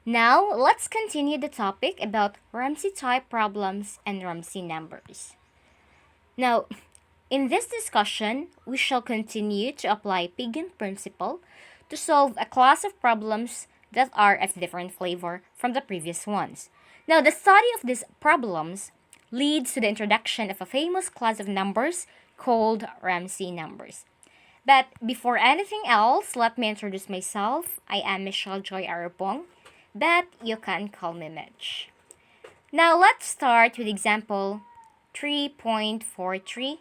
Now, let's continue the topic about Ramsey type problems and Ramsey numbers. Now, in this discussion, we shall continue to apply Pigeon Principle to solve a class of problems that are of different flavor from the previous ones. Now, the study of these problems leads to the introduction of a famous class of numbers called Ramsey numbers. But before anything else, let me introduce myself. I am Michelle Joy Arapong, but you can call me Mitch. Now let's start with example 3.43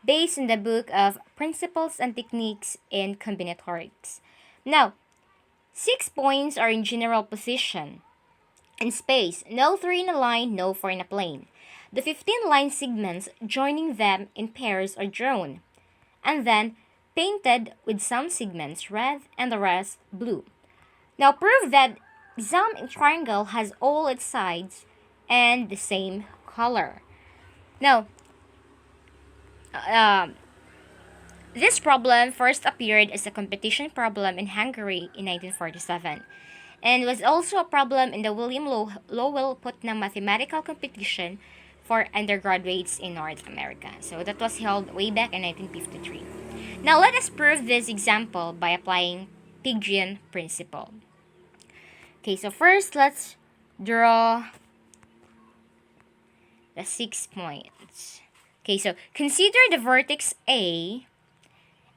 based on the book of Principles and Techniques in Combinatorics. Now, 6 points are in general position. In space, no 3 in a line, no 4 in a plane. The 15 line segments joining them in pairs are drawn, and then painted with some segments red and the rest blue. Now prove that some triangle has all its sides and the same color. Now, this problem first appeared as a competition problem in Hungary in 1947 and was also a problem in the William Lowell Putnam Mathematical Competition for undergraduates in North America. So that was held way back in 1953. Now let us prove this example by applying Pigeon Principle. Okay, so first let's draw the 6 points. Okay, so consider the vertex A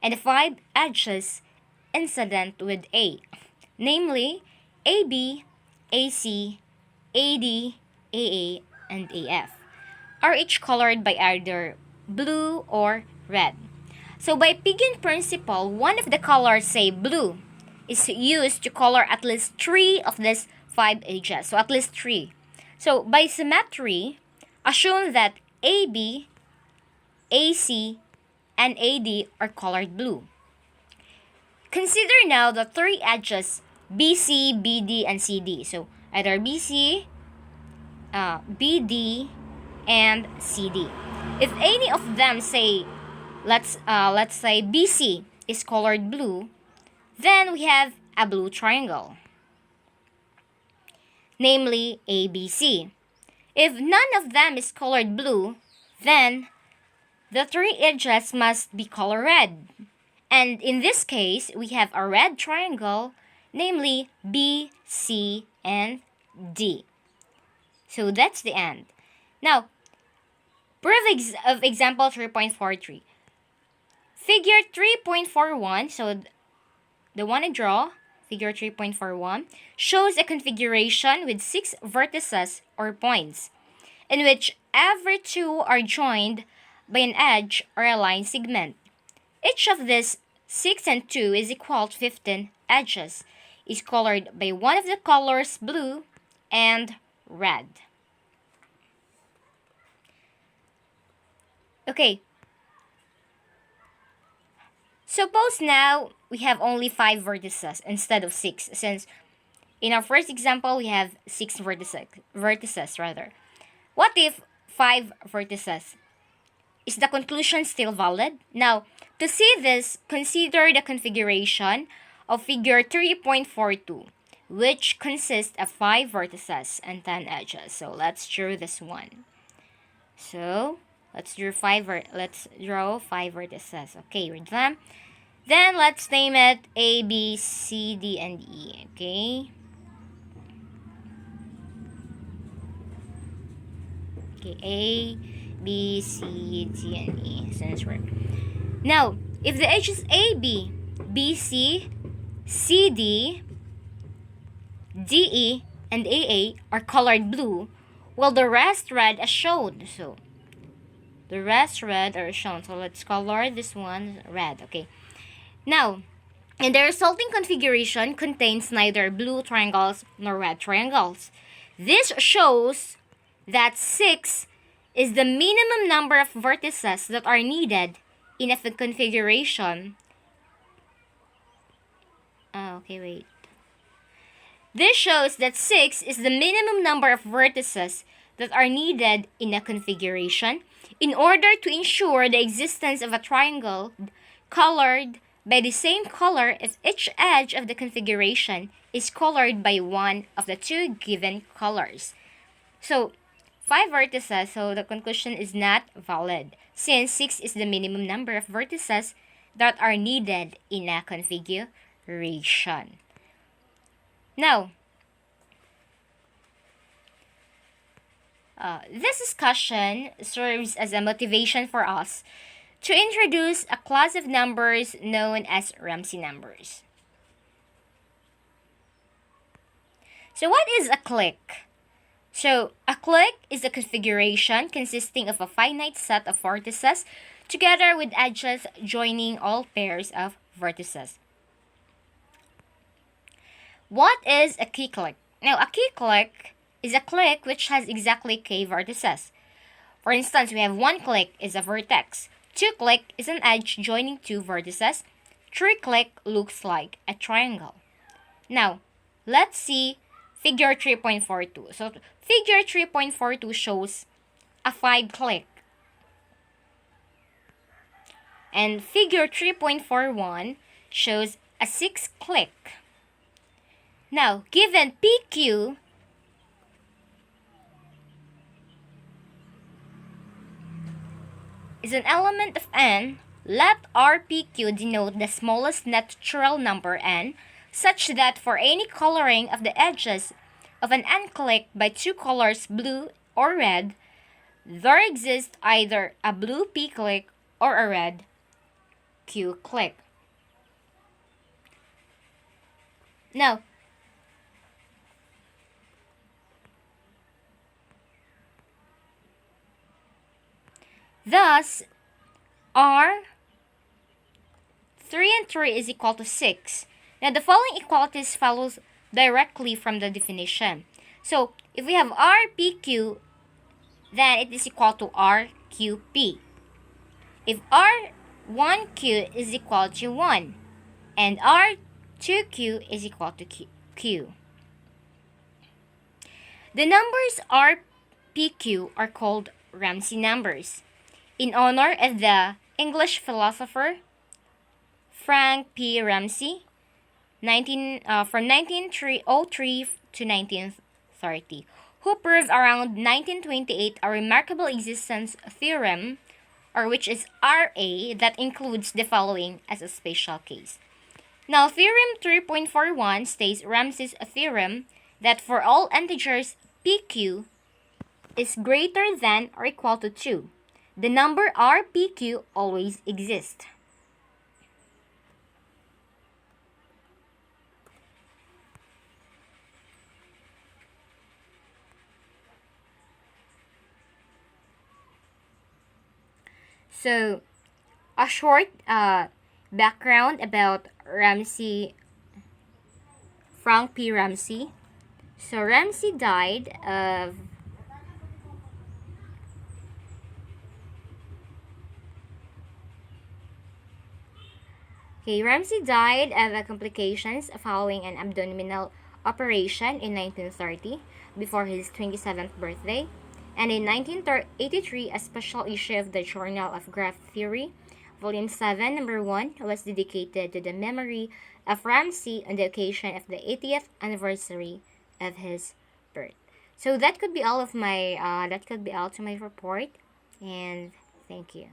and the 5 edges incident with A, namely AB, AC, AD, AA, and AF, are each colored by either blue or red. So by Pigeon Principle, one of the colors, say blue, is used to color at least 3 of these 5 edges. So at least 3. So by symmetry, assume that AB, AC, and AD are colored blue. Consider now the 3 edges BC, BD, and CD. So either BC, BD, and CD. If any of them say let's say BC is colored blue, then we have a blue triangle, namely ABC. If none of them is colored blue, then the 3 edges must be color red. And in this case, we have a red triangle, namely B, C, and D. So that's the end. Now, proof of example 3.43. Figure 3.41, so the one I draw, figure 3.41, shows a configuration with 6 vertices or points, in which every 2 are joined by an edge or a line segment. Each of these 6 and 2 is equal to 15 edges, is colored by one of the colors blue and red. Okay. Suppose now we have only 5 vertices instead of 6, since in our first example we have 6 vertices rather. What if 5 vertices? Is the conclusion still valid? Now, to see this, consider the configuration of figure 3.42, which consists of 5 vertices and 10 edges. So let's draw this one. So let's draw 5 vertices. Okay, read them. Then let's name it A, B, C, D, and E. Okay. Okay, A, B, C, D, and E. Since we're now, if the edges A, B, B, C, C, D, D, E, and AA are colored blue, while the rest red as shown. So the rest red are shown. So let's color this one red. Okay. Now, and the resulting configuration contains neither blue triangles nor red triangles. This shows that 6 is the minimum number of vertices that are needed in a configuration. This shows that 6 is the minimum number of vertices that are needed in a configuration in order to ensure the existence of a triangle colored by the same color if each edge of the configuration is colored by one of the two given colors. So, 5 vertices, so the conclusion is not valid, since 6 is the minimum number of vertices that are needed in a configuration. Now, this discussion serves as a motivation for us to introduce a class of numbers known as Ramsey numbers. So what is a clique? So a clique is a configuration consisting of a finite set of vertices together with edges joining all pairs of vertices. What is a key clique? Now, a key clique is a clique which has exactly k vertices. For instance, we have 1 clique is a vertex, 2 clique is an edge joining 2 vertices, 3 clique looks like a triangle. Now, let's see figure 3.42. So, figure 3.42 shows a 5 clique. And figure 3.41 shows a 6 clique. Now, given PQ is an element of n, let RPQ denote the smallest natural number n, such that for any coloring of the edges of an n clique by two colors blue or red, there exists either a blue P clique or a red Q clique. Now, thus, R 3 and 3 is equal to 6. Now, the following equalities follows directly from the definition. So, if we have RPQ, then it is equal to RQP. If R1Q is equal to 1, and R2Q is equal to Q. The numbers RPQ are called Ramsey numbers, in honor of the English philosopher Frank P. Ramsey, from 1903 to 1930, who proved around 1928 a remarkable existence theorem, or which is RA, that includes the following as a special case. Now, theorem 3.41 states Ramsey's theorem that for all integers PQ is greater than or equal to 2. The number RPQ always exists. So, a short background about Ramsey, Frank P. Ramsey. So, Ramsey died of Ramsey died of complications following an abdominal operation in 1930 before his 27th birthday. And in 1983, a special issue of the Journal of Graph Theory, Volume 7, Number 1, was dedicated to the memory of Ramsey on the occasion of the 80th anniversary of his birth. So that could be all to my report, and thank you.